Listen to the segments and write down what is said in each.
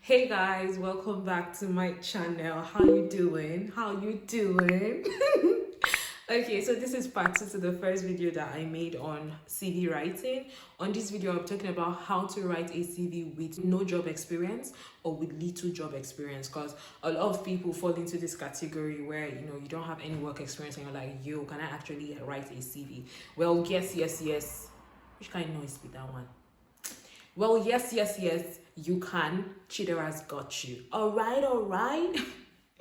Hey guys, welcome back to my channel. How you doing? Okay, so this is part 2 to the first video that I made on CV writing. On this video, I'm talking about how to write a CV with no job experience or with little job experience, because a lot of people fall into this category where you don't have any work experience and you're like, yo, can I actually write a CV? Well, yes. Which kind of noise be that one? Well, yes, you can. Chidera has got you. All right.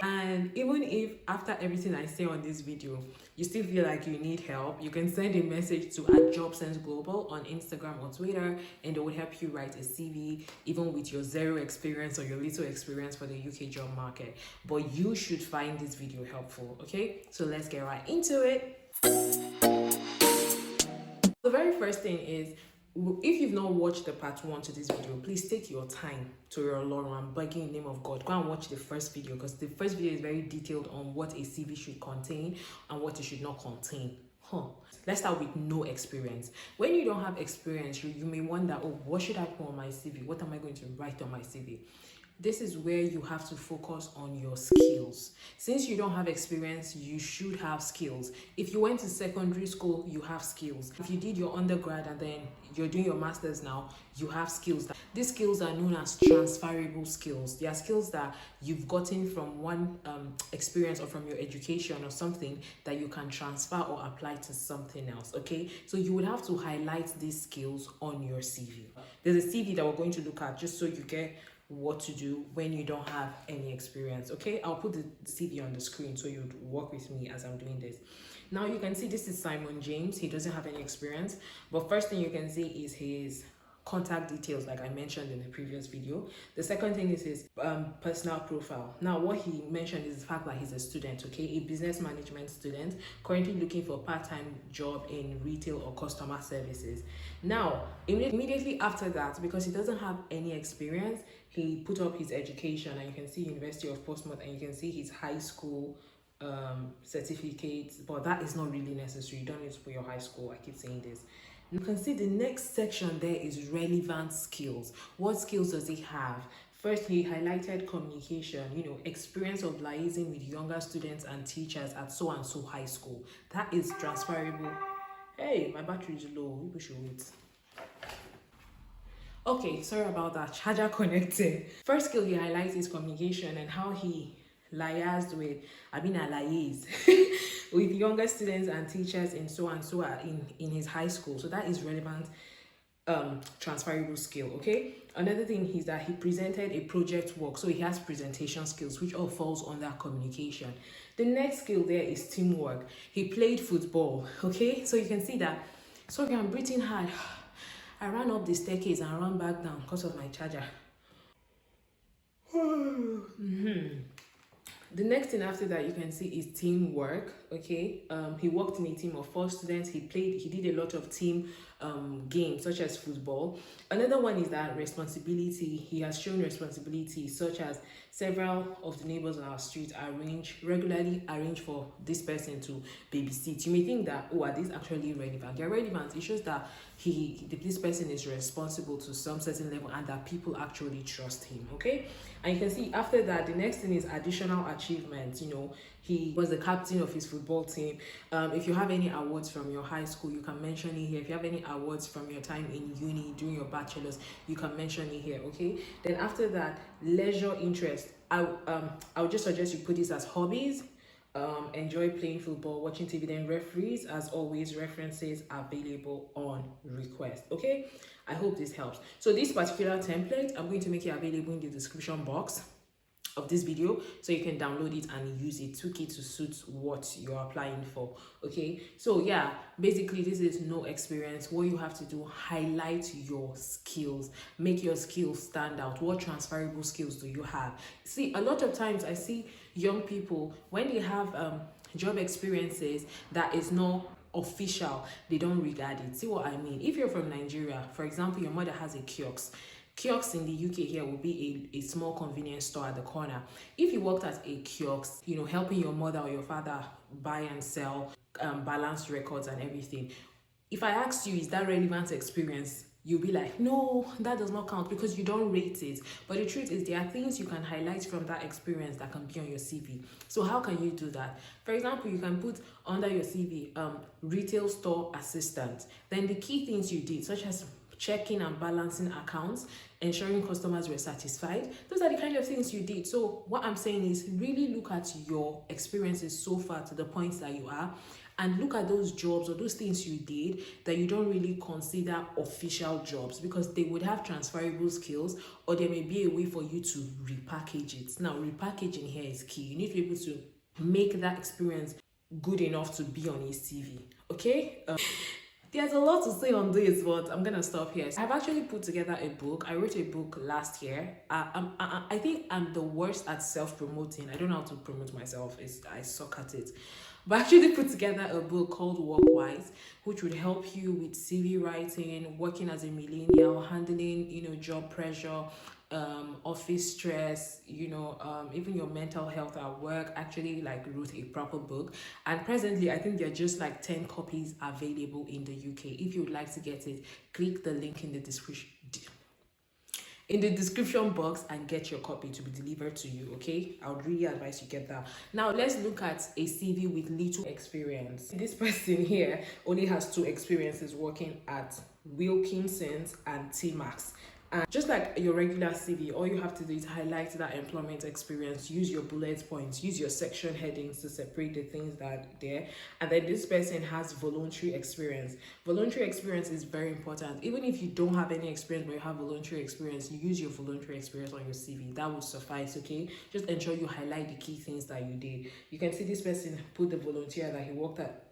And even if after everything I say on this video, you still feel like you need help, you can send a message to @JOBSENSE Global on Instagram or Twitter, and they will help you write a CV, even with your zero experience or your little experience for the UK job market. But you should find this video helpful, okay? So let's get right into it. The very first thing is, if you've not watched the part 1 to this video, please take your time to your Lord. I'm begging in the name of God. Go and watch the first video, because the first video is very detailed on what a CV should contain and what it should not contain. Let's start with no experience. When you don't have experience, you may wonder, oh, what should I put on my CV? What am I going to write on my CV? This is where you have to focus on your skills. Since you don't have experience, you should have skills. If you went to secondary school, you have skills. If you did your undergrad and then you're doing your master's now, you have skills. These skills are known as transferable skills. They are skills that you've gotten from one experience or from your education or something that you can transfer or apply to something else, okay? So you would have to highlight these skills on your CV. There's a CV that we're going to look at just so you get what to do when you don't have any experience, okay? I'll put the CV on the screen so you'd work with me as I'm doing this. Now you can see this is Simon James. He doesn't have any experience, but first thing you can see is his contact details, like I mentioned in the previous video. The second thing is his personal profile. Now what he mentioned is the fact that he's a student, okay, a business management student currently looking for a part-time job in retail or customer services. Now immediately after that, because he doesn't have any experience, he put up his education, and you can see University of Portsmouth, and you can see his high school certificates, but that is not really necessary. You don't need to put your high school. I keep saying this. You can see the next section there is relevant skills. What skills does he have? First, he highlighted communication, experience of liaising with younger students and teachers at so and so high school. That is transferable. Hey, my battery is low. You should wait. Okay, sorry about that. Charger connected. First skill he highlights is communication and how he liaised with, with younger students and teachers in so and so in his high school. So that is relevant transferable skill, okay? Another thing is that he presented a project work, so he has presentation skills, which all falls under communication. The next skill there is teamwork. He played football, okay? So you can see that. Sorry, I'm breathing hard. I ran up the staircase and ran back down because of my charger. The next thing after that you can see is teamwork, okay? He worked in a team of 4 students. He did a lot of team games such as football. Another one is that responsibility. He has shown responsibility, such as several of the neighbors on our street regularly arrange for this person to babysit. You may think that, oh, are these actually relevant? They're relevant. It shows that this person is responsible to some certain level and that people actually trust him, okay? And you can see after that, the next thing is additional achievements. He was the captain of his football team. If you have any awards from your high school, you can mention it here. If you have any awards from your time in uni during your bachelor's, you can mention it here, okay? Then after that, leisure interest. I would just suggest you put this as hobbies. Enjoy playing football, watching TV. Then referees, as always, references available on request, okay? I hope this helps. So this particular template, I'm going to make it available in the description box of this video so you can download it and use it, tweak it to suit what you're applying for, okay? So yeah, basically this is no experience. What you have to do, highlight your skills, make your skills stand out. What transferable skills do you have? See, a lot of times I see young people, when they have job experiences that is not official, they don't regard it. See what I mean? If you're from Nigeria, for example, your mother has a kiosk. Kiosks in the UK here will be a small convenience store at the corner. If you worked at a kiosk, helping your mother or your father buy and sell, balance records and everything, if I asked you, is that relevant experience? you'll be like, no, that does not count because you don't rate it. But the truth is, there are things you can highlight from that experience that can be on your CV. So how can you do that? For example, you can put under your CV, retail store assistant. Then the key things you did, such as checking and balancing accounts, ensuring customers were satisfied. Those are the kind of things you did. So what I'm saying is, really look at your experiences so far to the points that you are, and look at those jobs or those things you did that you don't really consider official jobs, because they would have transferable skills, or there may be a way for you to repackage it. Now, repackaging here is key. You need to be able to make that experience good enough to be on a CV. Okay? There's a lot to say on this, but I'm gonna stop here. I've actually put together a book. I wrote a book last year. I think I'm the worst at self-promoting. I don't know how to promote myself. I suck at it. But I actually put together a book called Workwise, which would help you with CV writing, working as a millennial, handling, job pressure, office stress, even your mental health at work. Actually, wrote a proper book, and presently I think there are just 10 copies available in the UK. If you would like to get it, click the link in the description box and get your copy to be delivered to you. Okay, I would really advise you get that. Now let's look at a CV with little experience. This person here only has 2 experiences working at Wilkinson's and T-Max. And just like your regular CV, all you have to do is highlight that employment experience, use your bullet points, use your section headings to separate the things that are there. And then this person has voluntary experience. Voluntary experience is very important. Even if you don't have any experience but you have voluntary experience, you use your voluntary experience on your CV. That would suffice, okay? Just ensure you highlight the key things that you did. You can see this person put the volunteer that he worked at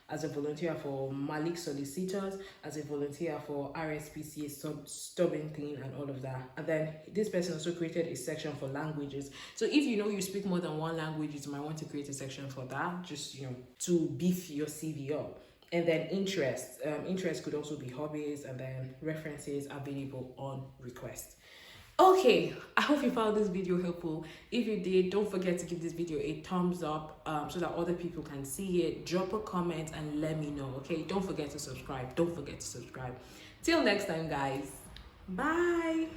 as a volunteer for Malik Solicitors, as a volunteer for RSPCA Stubborn Thing and all of that. And then this person also created a section for languages. So if you speak more than 1 language, you might want to create a section for that, just to beef your CV up. And then interest. Interest could also be hobbies, and then references available on request. Okay, I hope you found this video helpful. If you did, don't forget to give this video a thumbs up so that other people can see it. Drop a comment and let me know, okay? Don't forget to subscribe. Till next time, guys. Bye.